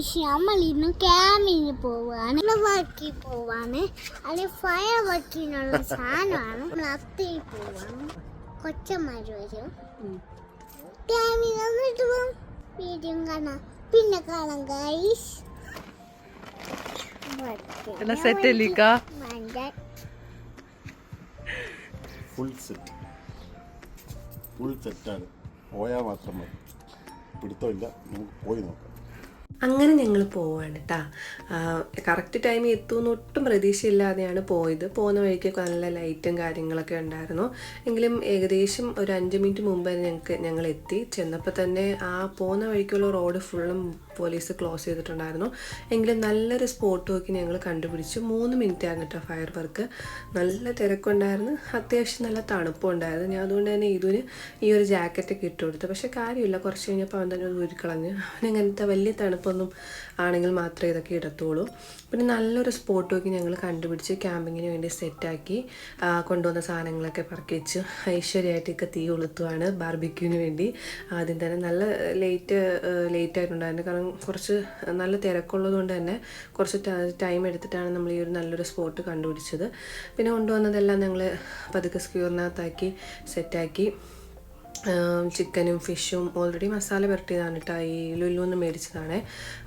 നമ്മൾ ഇന്ന് ക്യാമ്പിന് പോവാണ്, പോവാണ്. അത് ഫയർ വർക്കിനുള്ള സാധനമാണ്. നമ്മൾ അത്തയിൽ പോവാണ്. കൊച്ചന്മാര് വരും. ക്യാമ്പിൽ വന്നിട്ട് വീഡിയോ കാണാം. പിന്നെ കാണാം ഗൈസ്. ഫുൾ സെറ്റാണ്. പോയാൽ മാത്രം മതി, പിടുത്തമില്ല. നമുക്ക് പോയി നോക്കാം. അങ്ങനെ ഞങ്ങൾ പോവാണ് കേട്ടോ. കറക്റ്റ് ടൈമിൽ എത്തുമെന്ന് ഒട്ടും പ്രതീക്ഷയില്ലാതെയാണ് പോയത്. പോകുന്ന വഴിക്ക് നല്ല ലൈറ്റും കാര്യങ്ങളൊക്കെ ഉണ്ടായിരുന്നു. എങ്കിലും ഏകദേശം ഒരു 5 മിനിറ്റ് മുമ്പ് ഞങ്ങൾ എത്തി. ചെന്നപ്പോൾ തന്നെ ആ പോകുന്ന വഴിക്കുള്ള റോഡ് ഫുള്ളും പോലീസ് ക്ലോസ് ചെയ്തിട്ടുണ്ടായിരുന്നു. എങ്കിലും നല്ലൊരു സ്പോട്ട് നോക്കി ഞങ്ങൾ കണ്ടുപിടിച്ചു. 3 മിനിറ്റ് ആയിരുന്നു കേട്ടോ ഫയർ വർക്ക്. നല്ല തിരക്കുണ്ടായിരുന്നു, അത്യാവശ്യം നല്ല തണുപ്പും ഉണ്ടായിരുന്നു. ഞാൻ അതുകൊണ്ട് തന്നെ ഇതിന് ഈ ഒരു ജാക്കറ്റൊക്കെ ഇട്ട് കൊടുത്തു. പക്ഷേ കാര്യമില്ല, കുറച്ച് കഴിഞ്ഞപ്പോൾ അവൻ തന്നെ ഒന്ന് ഊരിക്കളഞ്ഞ്. അവനിങ്ങനത്തെ വലിയ തണുപ്പൊന്നും ആണെങ്കിൽ മാത്രമേ ഇതൊക്കെ ഇടത്തുള്ളൂ. പിന്നെ നല്ലൊരു സ്പോട്ട് നോക്കി ഞങ്ങൾ കണ്ടുപിടിച്ച് ക്യാമ്പിങ്ങിന് വേണ്ടി സെറ്റാക്കി കൊണ്ടുവന്ന സാധനങ്ങളൊക്കെ പറക്കി വെച്ച് ഐശ്വര്യമായിട്ടൊക്കെ തീ കൊളുത്തുവാണ് ബാർബിക്യൂവിന് വേണ്ടി. ആദ്യം തന്നെ നല്ല ലേറ്റായിട്ടുണ്ടായിരുന്നു. കാരണം കുറച്ച് നല്ല തിരക്കുള്ളത് കൊണ്ട് തന്നെ കുറച്ച് ടൈം എടുത്തിട്ടാണ് നമ്മൾ ഈ ഒരു നല്ലൊരു സ്പോട്ട് കണ്ടുപിടിച്ചത്. പിന്നെ കൊണ്ടുവന്നതെല്ലാം ഞങ്ങൾ പതുക്കെ സ്ക്യൂറിനകത്താക്കി സെറ്റാക്കി. ചിക്കനും ഫിഷും ഓൾറെഡി മസാല പുരട്ടിയതാണ് കേട്ടോ, ഈ ലുലുന്ന് മേടിച്ചതാണ്.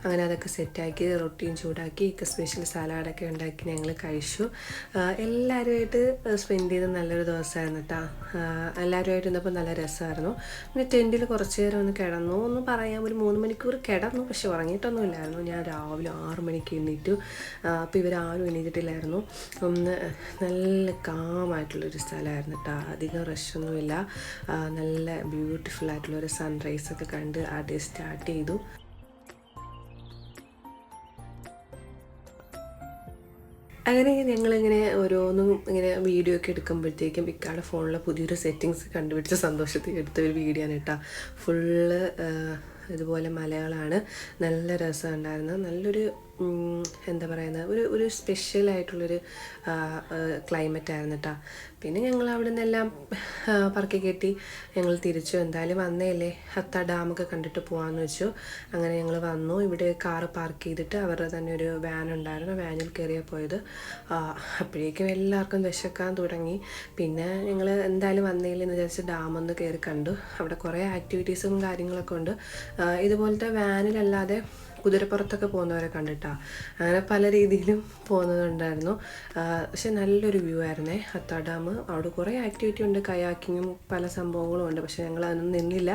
അങ്ങനെ അതൊക്കെ സെറ്റാക്കി റൊട്ടിയും ചൂടാക്കി സ്പെഷ്യൽ സലാഡൊക്കെ ഉണ്ടാക്കി ഞങ്ങൾ കഴിച്ചു. എല്ലാവരുമായിട്ട് സ്പെൻഡ് ചെയ്ത് നല്ലൊരു ദിവസമായിരുന്നു കേട്ടോ. എല്ലാവരുമായിട്ട് ഇരുന്നപ്പോൾ നല്ല രസമായിരുന്നു. പിന്നെ ടെൻറ്റിൽ കുറച്ച് നേരം ഒന്ന് കിടന്നു. ഒന്ന് പറയാം, ഒരു 3 മണിക്കൂർ കിടന്നു. പക്ഷെ ഉറങ്ങിയിട്ടൊന്നും ഇല്ലായിരുന്നു. ഞാൻ രാവിലെ 6 മണിക്ക് എണീറ്റു. അപ്പോൾ ഇവരാരും എണീറ്റിട്ടില്ലായിരുന്നു. ഒന്ന് നല്ല കാമായിട്ടുള്ളൊരു സ്ഥലമായിരുന്നു കേട്ടോ. അധികം റഷൊന്നുമില്ല. നല്ല ബ്യൂട്ടിഫുൾ ആയിട്ടുള്ളൊരു സൺറൈസൊക്കെ കണ്ട് ആദ്യം സ്റ്റാർട്ട് ചെയ്തു. അങ്ങനെ ഞങ്ങളിങ്ങനെ ഓരോന്നും ഇങ്ങനെ വീഡിയോ ഒക്കെ എടുക്കുമ്പോഴത്തേക്കും ഇക്കാടെ ഫോണിലെ പുതിയൊരു സെറ്റിങ്സ് കണ്ടുപിടിച്ച സന്തോഷത്തിൽ എടുത്തൊരു വീഡിയോ ആണ് കേട്ടോ. ഫുള്ള് ഇതുപോലെ മലകളാണ്. നല്ല രസമുണ്ടായിരുന്നു. നല്ലൊരു എന്താ പറയുന്നത്, ഒരു സ്പെഷ്യലായിട്ടുള്ളൊരു ക്ലൈമറ്റ് ആയിരുന്നു കേട്ടോ. പിന്നെ ഞങ്ങൾ അവിടെ നിന്നെല്ലാം പറക്കി കെട്ടി ഞങ്ങൾ തിരിച്ചു. എന്തായാലും വന്നേല്ലേ, ഹത്ത ഡാമൊക്കെ കണ്ടിട്ട് പോകാമെന്ന് വെച്ചു. അങ്ങനെ ഞങ്ങൾ വന്നു. ഇവിടെ കാറ് പാർക്ക് ചെയ്തിട്ട് അവരുടെ തന്നെ ഒരു വാൻ ഉണ്ടായിരുന്നു. വാനിൽ കയറിയാണ് പോയത്. അപ്പോഴേക്കും എല്ലാവർക്കും വിശക്കാൻ തുടങ്ങി. പിന്നെ ഞങ്ങൾ എന്തായാലും വന്നേലെന്ന് വിചാരിച്ച് ഡാമൊന്ന് കയറി കണ്ടു. അവിടെ കുറേ ആക്ടിവിറ്റീസും കാര്യങ്ങളൊക്കെ ഉണ്ട്. ഇതുപോലത്തെ വാനിലല്ലാതെ കുതിരപ്പുറത്തൊക്കെ പോകുന്നവരെ കണ്ടിട്ടാ. അങ്ങനെ പല രീതിയിലും പോകുന്നതുണ്ടായിരുന്നു. പക്ഷെ നല്ലൊരു വ്യൂ ആയിരുന്നേ ഹത്ത ഡാം. അവിടെ കുറേ ആക്ടിവിറ്റി ഉണ്ട്, കയാക്കിങ്ങും പല സംഭവങ്ങളും ഉണ്ട്. പക്ഷെ ഞങ്ങൾ അതൊന്നും നിന്നില്ല.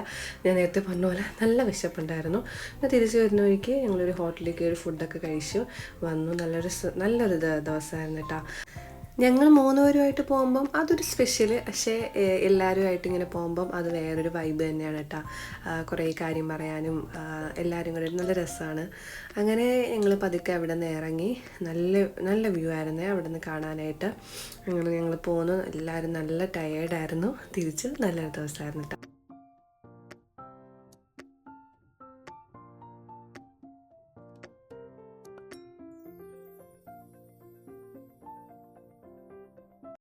ഞാൻ നേരത്തെ പറഞ്ഞ പോലെ നല്ല വിശപ്പുണ്ടായിരുന്നു. പിന്നെ തിരിച്ചു വരുന്ന വഴിക്ക് ഞങ്ങളൊരു ഹോട്ടലിലേക്ക് ഒരു ഫുഡൊക്കെ കഴിച്ചു വന്നു. നല്ലൊരു ദിവസമായിരുന്നു കേട്ടോ. ഞങ്ങൾ 3 പേരുമായിട്ട് പോകുമ്പം അതൊരു സ്പെഷ്യൽ. പക്ഷേ എല്ലാവരുമായിട്ട് ഇങ്ങനെ പോകുമ്പം അത് വേറൊരു വൈബ് തന്നെയാണ് കേട്ടോ. കുറേ കാര്യം പറയാനും എല്ലാവരും കൂടെ നല്ല രസമാണ്. അങ്ങനെ ഞങ്ങൾ പതുക്കെ അവിടെ നിന്ന് ഇറങ്ങി. നല്ല വ്യൂ ആയിരുന്നേ അവിടെ നിന്ന് കാണാനായിട്ട്. അങ്ങനെ ഞങ്ങൾ പോന്നു. എല്ലാവരും നല്ല ടയേർഡായിരുന്നു. തിരിച്ച് നല്ലൊരു ദിവസമായിരുന്നു കേട്ടോ.